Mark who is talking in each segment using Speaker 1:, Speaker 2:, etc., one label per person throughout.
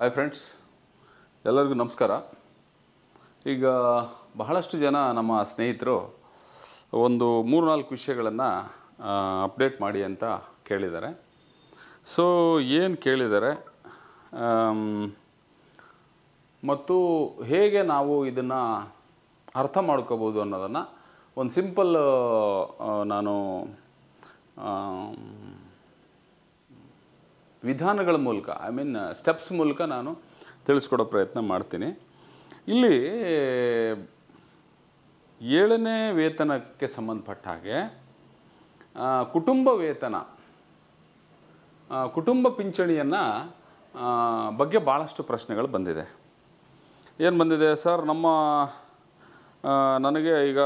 Speaker 1: Hi friends, ಎಲ್ಲರಿಗೂ ನಮಸ್ಕಾರ. ಈಗ ಬಹಳಷ್ಟು ಜನ ನಮ್ಮ ಸ್ನೇಹಿತರು ಒಂದು 3-4 ವಿಷಯಗಳನ್ನು ಅಪ್ಡೇಟ್ ಮಾಡಿ ಅಂತ ಕೇಳಿದ್ದಾರೆ. ಸೊ ಏನು ಕೇಳಿದ್ದಾರೆ ಮತ್ತು ಹೇಗೆ ನಾವು ಇದನ್ನು ಅರ್ಥ ಮಾಡ್ಕೋಬೋದು ಅನ್ನೋದನ್ನು ಒಂದು ಸಿಂಪಲ್ ನಾನು ವಿಧಾನಗಳ ಮೂಲಕ ಸ್ಟೆಪ್ಸ್ ಮೂಲಕ ನಾನು ತಿಳಿಸ್ಕೊಡೋ ಪ್ರಯತ್ನ ಮಾಡ್ತೀನಿ. ಇಲ್ಲಿ 7ನೇ ವೇತನಕ್ಕೆ ಸಂಬಂಧಪಟ್ಟ ಹಾಗೆ ಕುಟುಂಬ ವೇತನ, ಕುಟುಂಬ ಪಿಂಚಣಿಯನ್ನು ಬಗ್ಗೆ ಭಾಳಷ್ಟು ಪ್ರಶ್ನೆಗಳು ಬಂದಿದೆ. ಏನು ಬಂದಿದೆ ಸರ್, ನನಗೆ ಈಗ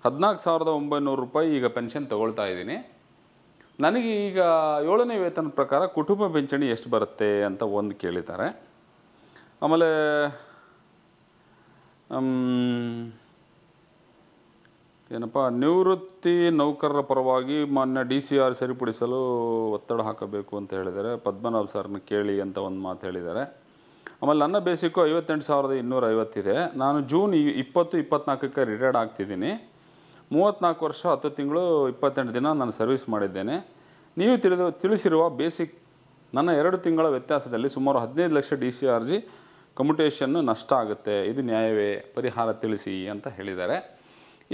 Speaker 1: 14,900 ರೂಪಾಯಿ ಈಗ ಪೆನ್ಷನ್ ತೊಗೊಳ್ತಾ ಇದ್ದೀನಿ. ನನಗೆ ಈಗ 7ನೇ ವೇತನ ಪ್ರಕಾರ ಕುಟುಂಬ ಪಿಂಚಣಿ ಎಷ್ಟು ಬರುತ್ತೆ ಅಂತ ಒಂದು ಕೇಳಿದ್ದಾರೆ. ಆಮೇಲೆ ನಿವೃತ್ತಿ ನೌಕರರ ಪರವಾಗಿ ಮಾನ್ಯ DCR ಸರಿಪಡಿಸಲು ಒತ್ತಡ ಹಾಕಬೇಕು ಅಂತ ಹೇಳಿದ್ದಾರೆ. ಪದ್ಮನಾಭ್ ಸರ್ನ ಕೇಳಿ ಅಂತ ಒಂದು ಮಾತು ಹೇಳಿದ್ದಾರೆ. ಆಮೇಲೆ ನನ್ನ ಬೇಸಿಕ್ಕು 58,250 ಇದೆ. ನಾನು ಜೂನ್ 2024ಕ್ಕೆ ರಿಟೈರ್ಡ್ ಆಗ್ತಿದ್ದೀನಿ. 34 ವರ್ಷ 10 ತಿಂಗಳು 28 ದಿನ ನಾನು ಸರ್ವಿಸ್ ಮಾಡಿದ್ದೇನೆ. ನೀವು ತಿಳಿಸಿರುವ ಬೇಸಿಕ್ ನನ್ನ 2 ತಿಂಗಳ ವ್ಯತ್ಯಾಸದಲ್ಲಿ ಸುಮಾರು 15 ಲಕ್ಷ DCRG ಕಮ್ಯುಟೇಷನ್ನು ನಷ್ಟ ಆಗುತ್ತೆ. ಇದು ನ್ಯಾಯವೇ? ಪರಿಹಾರ ತಿಳಿಸಿ ಅಂತ ಹೇಳಿದ್ದಾರೆ.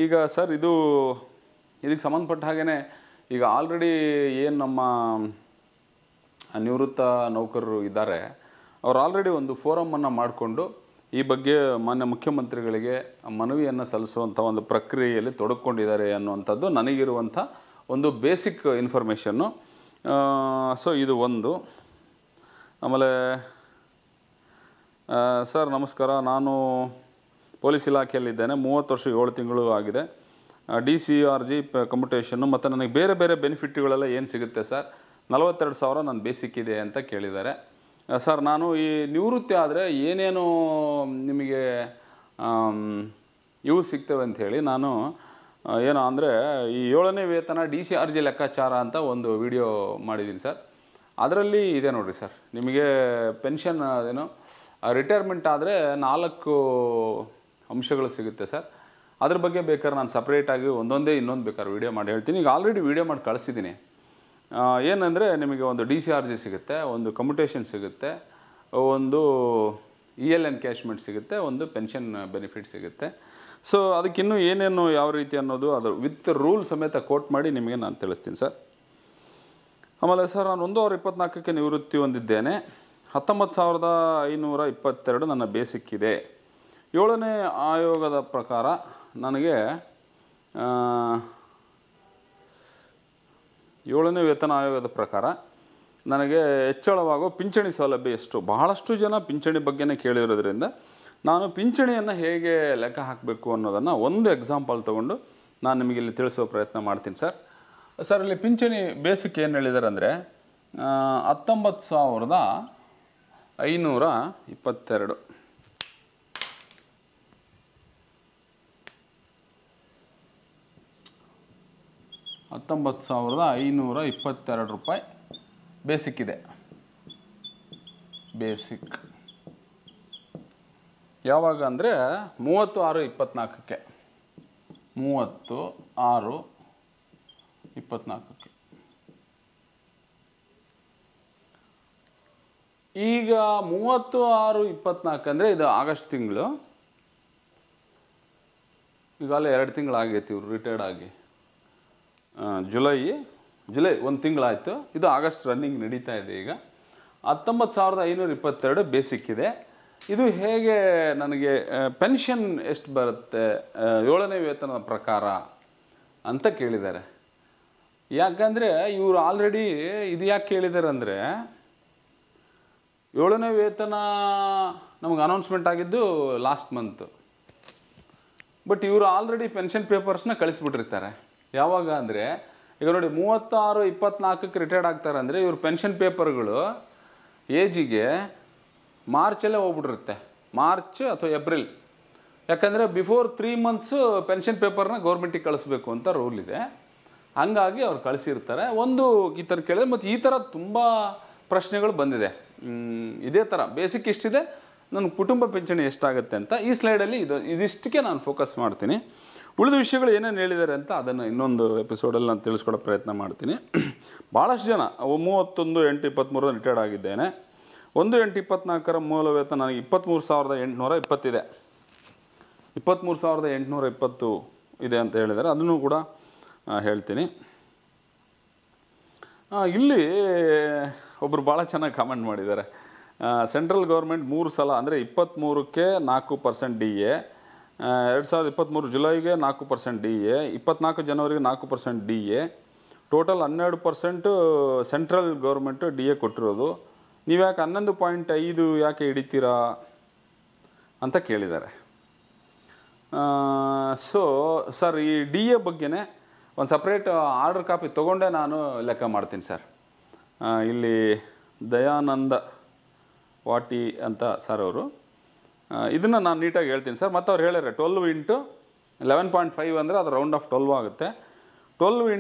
Speaker 1: ಈಗ ಸರ್, ಇದಕ್ಕೆ ಸಂಬಂಧಪಟ್ಟ ಹಾಗೆಯೇ ಈಗ ಆಲ್ರೆಡಿ ಏನು ನಮ್ಮ ನಿವೃತ್ತ ನೌಕರರು ಇದ್ದಾರೆ, ಅವರು ಆಲ್ರೆಡಿ ಒಂದು ಫೋರಮನ್ನು ಮಾಡಿಕೊಂಡು ಈ ಬಗ್ಗೆ ಮಾನ್ಯ ಮುಖ್ಯಮಂತ್ರಿಗಳಿಗೆ ಮನವಿಯನ್ನು ಸಲ್ಲಿಸುವಂಥ ಒಂದು ಪ್ರಕ್ರಿಯೆಯಲ್ಲಿ ತೊಡಕೊಂಡಿದ್ದಾರೆ ಅನ್ನುವಂಥದ್ದು ನನಗಿರುವಂಥ ಒಂದು ಬೇಸಿಕ್ ಇನ್ಫಾರ್ಮೇಷನ್ನು. ಸೊ ಇದು ಒಂದು. ಆಮೇಲೆ ಸರ್ ನಮಸ್ಕಾರ, ನಾನು ಪೊಲೀಸ್ ಇಲಾಖೆಯಲ್ಲಿದ್ದೇನೆ. 30 ವರ್ಷ 7 ತಿಂಗಳು ಆಗಿದೆ. DCRG ಕಮ್ಯುಟೇಷನ್ನು ಮತ್ತು ನನಗೆ ಬೇರೆ ಬೇರೆ ಬೆನಿಫಿಟ್ಗಳೆಲ್ಲ ಏನು ಸಿಗುತ್ತೆ ಸರ್? 42,000 ನನ್ನ ಬೇಸಿಕ್ ಇದೆ ಅಂತ ಕೇಳಿದ್ದಾರೆ. ಸರ್, ನಾನು ಈ ನಿವೃತ್ತಿ ಆದರೆ ಏನೇನು ನಿಮಗೆ ಇವು ಸಿಗ್ತವೆ ಅಂಥೇಳಿ ನಾನು ಏನು ಅಂದರೆ ಈ 7ನೇ ವೇತನ DCRG ಲೆಕ್ಕಾಚಾರ ಅಂತ ಒಂದು ವಿಡಿಯೋ ಮಾಡಿದ್ದೀನಿ ಸರ್. ಅದರಲ್ಲಿ ಇದೆ ನೋಡಿರಿ ಸರ್, ನಿಮಗೆ ಪೆನ್ಷನ್ ರಿಟೈರ್ಮೆಂಟ್ ಆದರೆ 4 ಅಂಶಗಳು ಸಿಗುತ್ತೆ ಸರ್. ಅದ್ರ ಬಗ್ಗೆ ಬೇಕಾದ್ರೆ ನಾನು ಸಪ್ರೇಟಾಗಿ ಇನ್ನೊಂದು ಬೇಕಾದ್ರೆ ವಿಡಿಯೋ ಮಾಡಿ ಹೇಳ್ತೀನಿ. ಈಗ ಆಲ್ರೆಡಿ ವಿಡಿಯೋ ಮಾಡಿ ಕಳಿಸಿದ್ದೀನಿ. ಏನಂದರೆ ನಿಮಗೆ ಒಂದು DCRG ಸಿಗುತ್ತೆ, ಒಂದು ಕಮ್ಯುಟೇಷನ್ ಸಿಗುತ್ತೆ, ಒಂದು EL ಎನ್ಕ್ಯಾಶ್ಮೆಂಟ್ ಸಿಗುತ್ತೆ, ಒಂದು ಪೆನ್ಷನ್ ಬೆನಿಫಿಟ್ ಸಿಗುತ್ತೆ. ಸೊ ಅದಕ್ಕಿನ್ನೂ ಏನೇನು ಯಾವ ರೀತಿ ಅನ್ನೋದು ಅದು ವಿತ್ ರೂಲ್ ಸಮೇತ ಕೋಟ್ ಮಾಡಿ ನಿಮಗೆ ನಾನು ತಿಳಿಸ್ತೀನಿ ಸರ್. ಆಮೇಲೆ ಸರ್, ನಾನು 1/24ಕ್ಕೆ ನಿವೃತ್ತಿ ಹೊಂದಿದ್ದೇನೆ. 19,522 ನನ್ನ ಬೇಸಿಕ್ ಇದೆ. 7ನೇ ಆಯೋಗದ ಪ್ರಕಾರ ನನಗೆ 7ನೇ ವೇತನ ಆಯೋಗದ ಪ್ರಕಾರ ನನಗೆ ಹೆಚ್ಚಳವಾಗೋ ಪಿಂಚಣಿ ಸೌಲಭ್ಯ ಎಷ್ಟು? ಬಹಳಷ್ಟು ಜನ ಪಿಂಚಣಿ ಬಗ್ಗೆನೇ ಕೇಳಿರೋದ್ರಿಂದ ನಾನು ಪಿಂಚಣಿಯನ್ನು ಹೇಗೆ ಲೆಕ್ಕ ಹಾಕಬೇಕು ಅನ್ನೋದನ್ನು ಒಂದು ಎಕ್ಸಾಂಪಲ್ ತೊಗೊಂಡು ನಾನು ನಿಮಗೆ ಇಲ್ಲಿ ತಿಳಿಸೋ ಪ್ರಯತ್ನ ಮಾಡ್ತೀನಿ ಸರ್. ಸರ್, ಇಲ್ಲಿ ಪಿಂಚಣಿ ಬೇಸಿಕ್ ಏನು ಹೇಳಿದ್ದಾರೆ ಅಂದರೆ 19,522 19,522 ರೂಪಾಯಿ ಬೇಸಿಕ್ ಇದೆ. ಬೇಸಿಕ್ ಯಾವಾಗ ಅಂದರೆ 30/6/24ಕ್ಕೆ 30/6/24ಕ್ಕೆ. ಈಗ 30/6/24 ಅಂದರೆ ಇದು ಆಗಸ್ಟ್ ತಿಂಗಳು. ಈಗಾಗಲೇ 2 ತಿಂಗಳಾಗೈತಿ ಇವರು ರಿಟೈರ್ಡ್ ಆಗಿ. ಜುಲೈ 1 ತಿಂಗಳಾಯಿತು. ಇದು ಆಗಸ್ಟ್ ರನ್ನಿಂಗ್ ನಡೀತಾ ಇದೆ. ಈಗ 19,522 ಬೇಸಿಕ್ ಇದೆ. ಇದು ಹೇಗೆ ನನಗೆ ಪೆನ್ಷನ್ ಎಷ್ಟು ಬರುತ್ತೆ 7ನೇ ವೇತನದ ಪ್ರಕಾರ ಅಂತ ಕೇಳಿದ್ದಾರೆ. ಯಾಕಂದರೆ ಇವರು ಆಲ್ರೆಡಿ ಇದು ಯಾಕೆ ಕೇಳಿದ್ದಾರೆ ಅಂದರೆ 7ನೇ ವೇತನ ನಮಗೆ ಅನೌನ್ಸ್ಮೆಂಟ್ ಆಗಿದ್ದು ಲಾಸ್ಟ್ ಮಂತು. ಬಟ್ ಇವರು ಆಲ್ರೆಡಿ ಪೆನ್ಷನ್ ಪೇಪರ್ಸ್ನ ಕಳಿಸ್ಬಿಟ್ಟಿರ್ತಾರೆ. ಯಾವಾಗ ಅಂದರೆ ಈಗ ನೋಡಿ 36/24ಕ್ಕೆ ರಿಟೈರ್ಡ್ ಆಗ್ತಾರೆ ಅಂದರೆ ಇವ್ರ ಪೆನ್ಷನ್ ಪೇಪರ್ಗಳು ಏಜಿಗೆ ಮಾರ್ಚಲ್ಲೇ ಹೋಗ್ಬಿಟ್ಟಿರುತ್ತೆ, ಮಾರ್ಚ್ ಅಥವಾ ಏಪ್ರಿಲ್. ಯಾಕಂದರೆ ಬಿಫೋರ್ 3 ಮಂತ್ಸು ಪೆನ್ಷನ್ ಪೇಪರ್ನ ಗೌರ್ಮೆಂಟಿಗೆ ಕಳಿಸ್ಬೇಕು ಅಂತ ರೂಲ್ ಇದೆ. ಹಂಗಾಗಿ ಅವ್ರು ಕಳಿಸಿರ್ತಾರೆ. ಒಂದು ಈ ಥರ ಕೇಳಿದ್ರೆ, ಮತ್ತು ಈ ಥರ ತುಂಬ ಪ್ರಶ್ನೆಗಳು ಬಂದಿದೆ. ಇದೇ ಥರ ಬೇಸಿಕ್ ಇಷ್ಟಿದೆ, ನನ್ನ ಕುಟುಂಬ ಪಿಂಚಣಿ ಎಷ್ಟಾಗುತ್ತೆ ಅಂತ ಈ ಸ್ಲೈಡಲ್ಲಿ ಇದಿಷ್ಟಕ್ಕೆ ನಾನು ಫೋಕಸ್ ಮಾಡ್ತೀನಿ. ಉಳಿದ ವಿಷಯಗಳು ಏನೇನು ಹೇಳಿದ್ದಾರೆ ಅಂತ ಅದನ್ನು ಇನ್ನೊಂದು ಎಪಿಸೋಡಲ್ಲಿ ನಾನು ತಿಳಿಸ್ಕೊಡೋ ಪ್ರಯತ್ನ ಮಾಡ್ತೀನಿ. ಭಾಳಷ್ಟು ಜನ 31/8/23 ರಿಟೈರ್ಡ್ ಆಗಿದ್ದೇನೆ, 1/8/24 ಮೂಲ ವೇತನ ನನಗೆ 23,820 ಇದೆ, 23,820 ಇದೆ ಅಂತ ಹೇಳಿದ್ದಾರೆ. ಅದನ್ನು ಕೂಡ ಹೇಳ್ತೀನಿ. ಇಲ್ಲಿ ಒಬ್ಬರು ಭಾಳ ಚೆನ್ನಾಗಿ ಕಾಮೆಂಟ್ ಮಾಡಿದ್ದಾರೆ. ಸೆಂಟ್ರಲ್ ಗೌರ್ಮೆಂಟ್ 3 ಸಲ ಅಂದರೆ 23ಕ್ಕೆ 4% DA, 2023 ಜುಲೈಗೆ 4% DA, 24 ಜನವರಿಗೆ 4% DA, total 12% central government DA ಕೊಟ್ಟಿರೋದು. ನೀವು ಯಾಕೆ 11.5 ಯಾಕೆ ಹಿಡಿತೀರಾ ಅಂತ ಕೇಳಿದ್ದಾರೆ. ಸರ್ ಈ DA ಬಗ್ಗೆನೇ ಒಂದು ಸಪ್ರೇಟ್ ಆರ್ಡರ್ ಕಾಪಿ ತೊಗೊಂಡೇ ನಾನು ಲೆಕ್ಕ ಮಾಡ್ತೀನಿ ಸರ್. ಇಲ್ಲಿ ದಯಾನಂದ ವಾಟಿ ಅಂತ ಸರ್ ಅವರು ಇದನ್ನು ನಾನು ನೀಟಾಗಿ ಹೇಳ್ತೀನಿ ಸರ್. ಮತ್ತು ಅವ್ರು ಹೇಳಿದ್ರೆ 12 × 11.5 ಅಂದರೆ ಅದು ರೌಂಡ್ ಆಫ್ 12 ಆಗುತ್ತೆ, 12 ×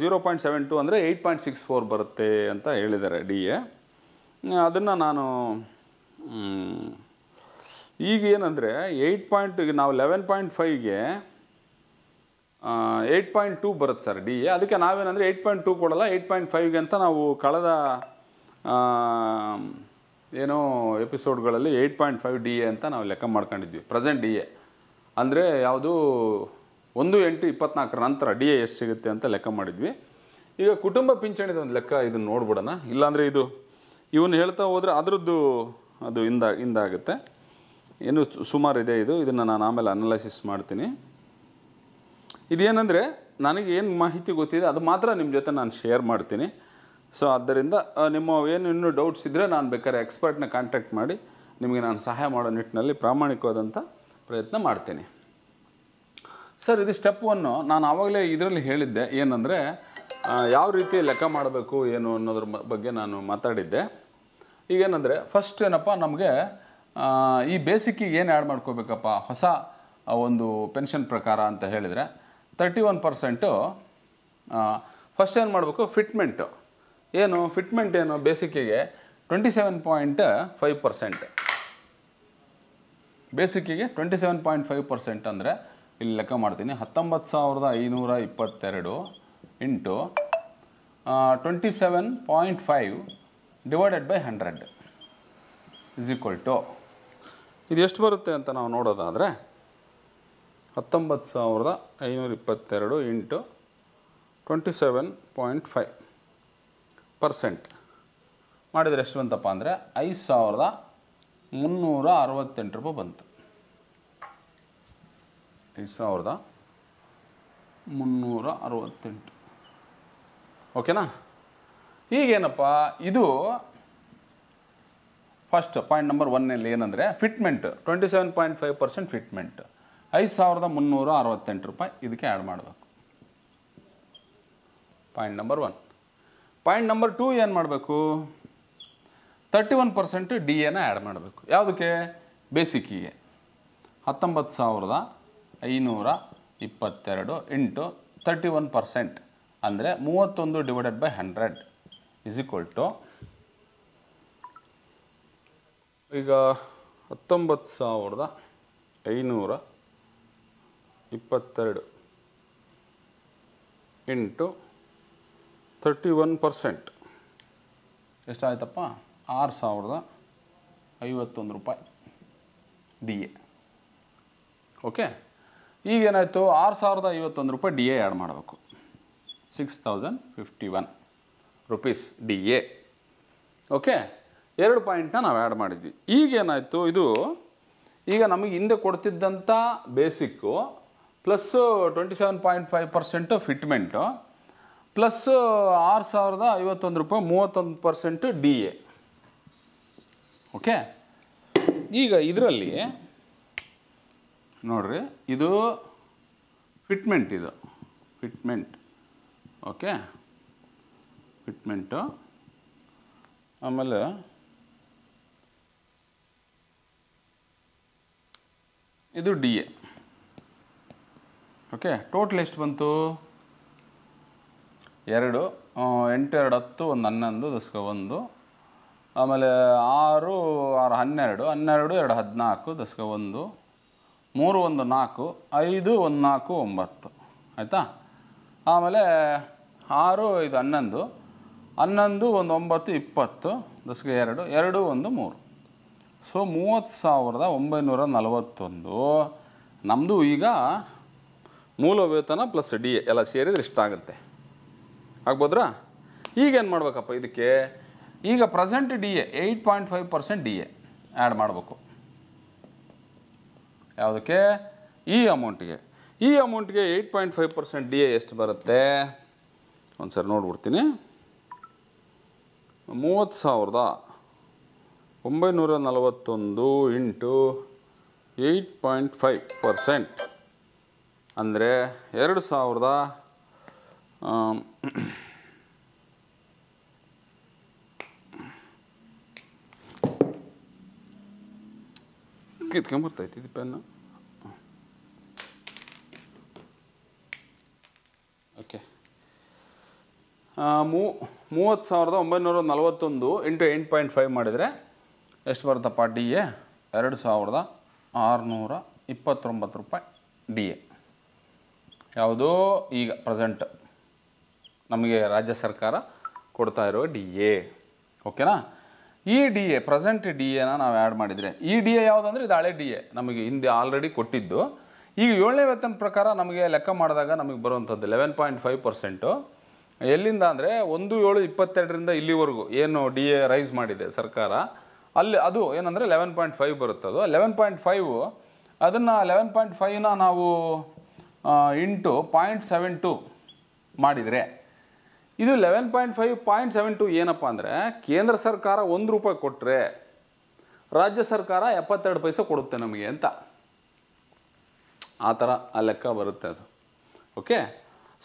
Speaker 1: 0.72 ಅಂದರೆ 8.64 ಬರುತ್ತೆ ಅಂತ ಹೇಳಿದ್ದಾರೆ DA. ಅದನ್ನು ನಾನು ಈಗ ಏನಂದರೆ ನಾವು 11.5ಗೆ 8.2 ಬರುತ್ತೆ ಸರ್ DA. ಅದಕ್ಕೆ ನಾವೇನಂದರೆ 8.2 ಕೊಡಲ್ಲ, 8.5ಗೆ ಅಂತ ನಾವು ಕಳೆದ ಏನೋ ಎಪಿಸೋಡ್ಗಳಲ್ಲಿ 8.5 DA ಅಂತ ನಾವು ಲೆಕ್ಕ ಮಾಡ್ಕೊಂಡಿದ್ವಿ. ಪ್ರೆಸೆಂಟ್ DA ಅಂದರೆ ಯಾವುದು 1/8/24 ನಂತರ DA ಎಷ್ಟು ಸಿಗುತ್ತೆ ಅಂತ ಲೆಕ್ಕ ಮಾಡಿದ್ವಿ. ಈಗ ಕುಟುಂಬ ಪಿಂಚಣಿದ ಒಂದು ಲೆಕ್ಕ ಇದನ್ನು ನೋಡ್ಬಿಡೋಣ. ಇಲ್ಲಾಂದರೆ ಇವನು ಹೇಳ್ತಾ ಹೋದರೆ ಅದರದ್ದು ಅದು ಹಿಂದಾಗುತ್ತೆ. ಏನು ಸುಮಾರು ಇದೆ ಇದನ್ನು ನಾನು ಆಮೇಲೆ ಅನಲೈಸಿಸ್ ಮಾಡ್ತೀನಿ. ಇದೇನೆಂದರೆ ನನಗೆ ಏನು ಮಾಹಿತಿ ಗೊತ್ತಿದೆ ಅದು ಮಾತ್ರ ನಿಮ್ಮ ಜೊತೆ ನಾನು ಶೇರ್ ಮಾಡ್ತೀನಿ. ಸೊ ಆದ್ದರಿಂದ ನಿಮ್ಮ ಏನು ಇನ್ನೂ ಡೌಟ್ಸ್ ಇದ್ದರೆ ನಾನು ಬೇಕಾದ್ರೆ ಎಕ್ಸ್ಪರ್ಟ್ನ ಕಾಂಟ್ಯಾಕ್ಟ್ ಮಾಡಿ ನಿಮಗೆ ನಾನು ಸಹಾಯ ಮಾಡೋ ನಿಟ್ಟಿನಲ್ಲಿ ಪ್ರಾಮಾಣಿಕವಾದಂಥ ಪ್ರಯತ್ನ ಮಾಡ್ತೀನಿ. ಸರ್ ಇದು ಸ್ಟೆಪ್ 1. ನಾನು ಆವಾಗಲೇ ಇದರಲ್ಲಿ ಹೇಳಿದ್ದೆ ಏನಂದರೆ ಯಾವ ರೀತಿ ಲೆಕ್ಕ ಮಾಡಬೇಕು ಏನು ಅನ್ನೋದ್ರ ಬಗ್ಗೆ ನಾನು ಮಾತಾಡಿದ್ದೆ. ಈಗೇನೆಂದರೆ ಫಸ್ಟ್ ಏನಪ್ಪ ನಮಗೆ ಈ ಬೇಸಿಕ್ಕಿಗೆ ಏನು ಆ್ಯಡ್ ಮಾಡ್ಕೋಬೇಕಪ್ಪ ಹೊಸ ಒಂದು ಪೆನ್ಷನ್ ಪ್ರಕಾರ ಅಂತ ಹೇಳಿದರೆ 31%. ಫಸ್ಟ್ ಏನು ಮಾಡಬೇಕು, ಫಿಟ್ಮೆಂಟು ಏನು ಬೇಸಿಕ್ಕಿಗೆ 27.5%. ಬೇಸಿಕ್ಕಿಗೆ 27.5% ಅಂದರೆ ಇಲ್ಲಿ ಲೆಕ್ಕ ಮಾಡ್ತೀನಿ. 19,522 into 27.5 divided by 100 is equal to ಇದು ಎಷ್ಟು ಬರುತ್ತೆ ಅಂತ ನಾವು ನೋಡೋದಾದರೆ 19,522 ಇಂಟು 27.5% ಮಾಡಿದರೆ ಎಷ್ಟು ಬಂತಪ್ಪ ಅಂದರೆ 5,368 ರೂಪಾಯಿ ಬಂತು. 5,368. ಓಕೆನಾ? ಈಗೇನಪ್ಪ ಇದು ಫಸ್ಟ್ ಪಾಯಿಂಟ್ ನಂಬರ್ 1ನಲ್ಲಿ ಏನಂದರೆ ಫಿಟ್ಮೆಂಟ್ 27.5% ಫಿಟ್ಮೆಂಟ್ 5,368 ರೂಪಾಯಿ ಇದಕ್ಕೆ ಆ್ಯಡ್ ಮಾಡಬೇಕು. Point number 1. ಪಾಯಿಂಟ್ ನಂಬರ್ 2 ಏನು ಮಾಡಬೇಕು, 31% DAನ ಆ್ಯಡ್ ಮಾಡಬೇಕು. ಯಾವುದಕ್ಕೆ? ಬೇಸಿಕ್ಕಿಗೆ 19,522 ಇಂಟು 31% ಅಂದರೆ 31 divided by 100 is equal to ಈಗ 19,522 ಇಂಟು 31% ಎಷ್ಟಾಯ್ತಪ್ಪ? 6,051 ರೂಪಾಯಿ DA. ಓಕೆ, ಈಗೇನಾಯಿತು? 6,051 ರೂಪಾಯಿ DA ಆ್ಯಡ್ ಮಾಡಬೇಕು. 6,051 ರುಪೀಸ್ DA. ಓಕೆ, 2 ಪಾಯಿಂಟ್ನ ನಾವು ಆ್ಯಡ್ ಮಾಡಿದ್ವಿ. ಈಗೇನಾಯಿತು? ಈಗ ನಮಗೆ ಹಿಂದೆ ಕೊಡ್ತಿದ್ದಂಥ ಬೇಸಿಕ್ಕು ಪ್ಲಸ್ 27.5% ಫಿಟ್ಮೆಂಟು ಪ್ಲಸ್ 6,051 ರೂಪಾಯಿ 31% DA. ಓಕೆ, ಈಗ ಇದರಲ್ಲಿ ನೋಡ್ರಿ, ಇದು ಫಿಟ್ಮೆಂಟ್, ಓಕೆ, ಫಿಟ್ಮೆಂಟು. ಆಮೇಲೆ ಇದು DA. ಓಕೆ, ಟೋಟಲ್ ಎಷ್ಟು ಬಂತು? 2 8 2 10 1 11 10 1 ಆಮೇಲೆ 6 6 12 12 2 14 ದಶಕ 1 3 1 4 5 1 4 9 ಆಯಿತಾ. ಆಮೇಲೆ 6 5 11 11 1 9 20 ದಶಕ 2 2 1 3. ಸೊ 30,941 ನಮ್ಮದು ಈಗ ಮೂಲ ವೇತನ ಪ್ಲಸ್ ಡಿ ಎ ಎಲ್ಲ ಸೇರಿದ್ರೆ ಇಷ್ಟಾಗುತ್ತೆ. ಆಗ್ಬೋದ್ರಾ? ಈಗೇನು ಮಾಡಬೇಕಪ್ಪ ಇದಕ್ಕೆ? ಈಗ present D A 8.5% D A add ಮಾಡಬೇಕು. ಯಾವುದಕ್ಕೆ? ಈ ಅಮೌಂಟಿಗೆ. ಈ ಅಮೌಂಟ್ಗೆ 8.5% ಡಿ ಎ ಎಷ್ಟು ಬರುತ್ತೆ? ಒಂದು ಸರಿ ನೋಡ್ಬಿಡ್ತೀನಿ. 30,941 ಇಂಟು 8.5% ಅಂದರೆ 2,000 ಕಿತ್ಕೊಂಬರ್ತೈತಿ ಇದು ಪೆನ್ನು. ಓಕೆ, 30,941 ಇಂಟು 8.5 ಮಾಡಿದರೆ ಎಷ್ಟು ಬರುತ್ತಪ್ಪ ಡಿ ಎ? 2,629 ರೂಪಾಯಿ ಡಿ ಎ. ಯಾವುದೋ ಈಗ ಪ್ರೆಸೆಂಟ್ ನಮಗೆ ರಾಜ್ಯ ಸರ್ಕಾರ ಕೊಡ್ತಾ ಇರೋ ಡಿ ಎ. ಓಕೆನಾ? ಈ ಡಿ ಎ ಪ್ರೆಸೆಂಟ್ ಡಿ ಎನ ನಾವು ಆ್ಯಡ್ ಮಾಡಿದರೆ, ಈ ಡಿ ಎ ಯಾವುದಂದ್ರೆ ಇದು ಹಳೆ ಡಿ ಎ ನಮಗೆ ಹಿಂದೆ ಆಲ್ರೆಡಿ ಕೊಟ್ಟಿದ್ದು. ಈಗ 7ನೇ ವೇತನ ಪ್ರಕಾರ ನಮಗೆ ಲೆಕ್ಕ ಮಾಡಿದಾಗ ನಮಗೆ ಬರುವಂಥದ್ದು 11.5%. ಎಲ್ಲಿಂದ ಅಂದರೆ 1/7/22 ಇಲ್ಲಿವರೆಗೂ ಏನು ಡಿ ಎ ರೈಸ್ ಮಾಡಿದೆ ಸರ್ಕಾರ, ಅಲ್ಲಿ ಅದು ಏನಂದರೆ 11.5 ಬರುತ್ತದು. 11.5 ಅದನ್ನು 11.5ನ ನಾವು ಇಂಟು 0.72 ಮಾಡಿದರೆ ಇದು 11.5 ಏನಪ್ಪ ಅಂದರೆ ಕೇಂದ್ರ ಸರ್ಕಾರ 1 ರೂಪಾಯಿ ಕೊಟ್ಟರೆ ರಾಜ್ಯ ಸರ್ಕಾರ 72 ಪೈಸೆ ಕೊಡುತ್ತೆ ನಮಗೆ ಅಂತ, ಆ ಥರ ಆ ಲೆಕ್ಕ ಬರುತ್ತೆ ಅದು. ಓಕೆ,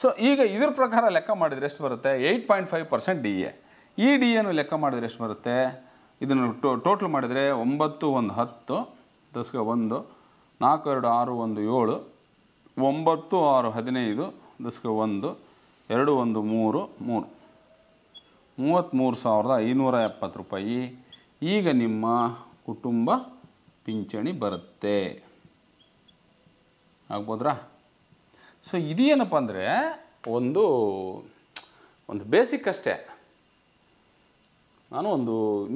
Speaker 1: ಸೊ ಈಗ ಇದ್ರ ಪ್ರಕಾರ ಲೆಕ್ಕ ಮಾಡಿದರೆ ಎಷ್ಟು ಬರುತ್ತೆ? 8.5% ಡಿ ಎ. ಈ ಡಿ ಎನು ಲೆಕ್ಕ ಮಾಡಿದರೆ ಎಷ್ಟು ಬರುತ್ತೆ? ಇದನ್ನು ಟೋಟಲ್ ಮಾಡಿದರೆ 9 1 10 ದಶಕ 1 4 2 6 1 7 9 6 15 ದಶಕ 1 2 1 3 3 33,570 ರೂಪಾಯಿ ಈಗ ನಿಮ್ಮ ಕುಟುಂಬ ಪಿಂಚಣಿ ಬರುತ್ತೆ. ಆಗ್ಬೋದ್ರಾ? ಸೊ ಇದೇನಪ್ಪ ಅಂದರೆ ಒಂದು ಬೇಸಿಕ್ ಅಷ್ಟೇ.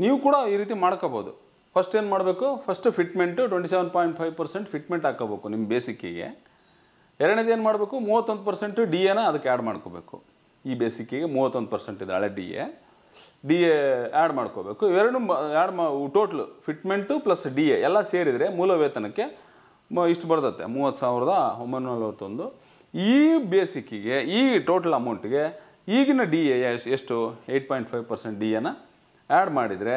Speaker 1: ನೀವು ಕೂಡ ಈ ರೀತಿ ಮಾಡ್ಕೋಬೋದು. ಫಸ್ಟ್ ಏನು ಮಾಡಬೇಕು? ಫಸ್ಟ್ ಫಿಟ್ಮೆಂಟು 27.5% ಫಿಟ್ಮೆಂಟ್ ಹಾಕೋಬೇಕು ನಿಮ್ಮ ಬೇಸಿಕ್ಕಿಗೆ. ಎರಡನೇದು ಏನು ಮಾಡಬೇಕು? 31% ಡಿ ಎನ ಅದಕ್ಕೆ ಆ್ಯಡ್ ಮಾಡ್ಕೋಬೇಕು. ಈ ಬೇಸಿಕ್ಕಿಗೆ 31% ಇದೆ ಹಳೆ ಡಿ ಎ ಆ್ಯಡ್ ಮಾಡ್ಕೋಬೇಕು. ಇವೆರಡು total fitment plus D A ಎಲ್ಲ ಸೇರಿದರೆ ಮೂಲ ವೇತನಕ್ಕೆ ಇಷ್ಟು ಬರ್ತದೆ 30,941. ಈ ಬೇಸಿಕ್ಕಿಗೆ ಈ ಟೋಟಲ್ ಅಮೌಂಟಿಗೆ ಈಗಿನ ಡಿ ಎ ಎಷ್ಟು? 8.5% ಡಿ ಎನ ಆ್ಯಡ್ ಮಾಡಿದರೆ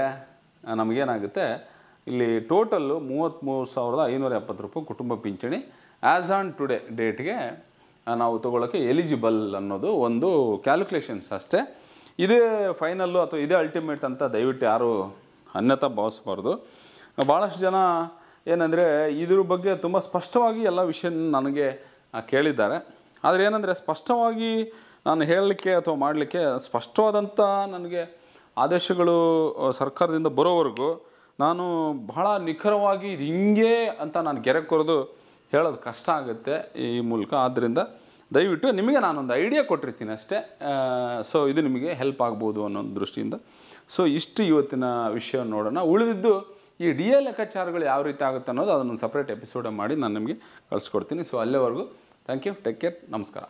Speaker 1: ನಮಗೇನಾಗುತ್ತೆ? ಇಲ್ಲಿ ಟೋಟಲ್ಲು 33,570 ರೂಪಾಯಿ ಕುಟುಂಬ ಪಿಂಚಣಿ ಆ್ಯಸ್ ಆನ್ ಟುಡೇ ಡೇಟ್ಗೆ ನಾವು ತೊಗೊಳ್ಳೋಕ್ಕೆ ಎಲಿಜಿಬಲ್ ಅನ್ನೋದು ಒಂದು ಕ್ಯಾಲ್ಕುಲೇಷನ್ಸ್ ಅಷ್ಟೇ. ಇದೇ ಫೈನಲ್ಲು ಅಥವಾ ಇದೇ ಅಲ್ಟಿಮೇಟ್ ಅಂತ ದಯವಿಟ್ಟು ಯಾರು ಅನ್ಯತಾ ಭಾವಿಸ್ಬಾರ್ದು. ಭಾಳಷ್ಟು ಜನ ಏನಂದರೆ ಇದ್ರ ಬಗ್ಗೆ ತುಂಬ ಸ್ಪಷ್ಟವಾಗಿ ಎಲ್ಲ ವಿಷಯ ನನಗೆ ಕೇಳಿದ್ದಾರೆ. ಆದರೆ ಏನಂದರೆ ಸ್ಪಷ್ಟವಾಗಿ ನಾನು ಹೇಳಲಿಕ್ಕೆ ಅಥವಾ ಮಾಡಲಿಕ್ಕೆ ಸ್ಪಷ್ಟವಾದಂಥ ನನಗೆ ಆದೇಶಗಳು ಸರ್ಕಾರದಿಂದ ಬರೋವರೆಗೂ ನಾನು ಬಹಳ ನಿಖರವಾಗಿ ಇದು ಹಿಂಗೆ ಅಂತ ನಾನು ಗೆರೆ ಕೊರೆದು ಹೇಳೋದು ಕಷ್ಟ ಆಗುತ್ತೆ ಈ ಮೂಲಕ. ಆದ್ದರಿಂದ ದಯವಿಟ್ಟು ನಿಮಗೆ ನಾನೊಂದು ಐಡಿಯಾ ಕೊಟ್ಟಿರ್ತೀನಿ ಅಷ್ಟೇ. ಸೊ ಇದು ನಿಮಗೆ ಹೆಲ್ಪ್ ಆಗ್ಬೋದು ಅನ್ನೋ ದೃಷ್ಟಿಯಿಂದ. ಸೊ ಇಷ್ಟು ಇವತ್ತಿನ ವಿಷಯ ನೋಡೋಣ. ಉಳಿದಿದ್ದು ಈ ಡಿ ಎ ಲೆಕ್ಕಾಚಾರಗಳು ಯಾವ ರೀತಿ ಆಗುತ್ತೆ ಅನ್ನೋದು ಅದನ್ನು ಸಪ್ರೇಟ್ ಎಪಿಸೋಡ್ ಮಾಡಿ ನಾನು ನಿಮಗೆ ಕಳಿಸ್ಕೊಡ್ತೀನಿ. ಸೊ ಅಲ್ಲಿವರೆಗೂ ಥ್ಯಾಂಕ್ ಯು, ಟೇಕ್ ಕೇರ್, ನಮಸ್ಕಾರ.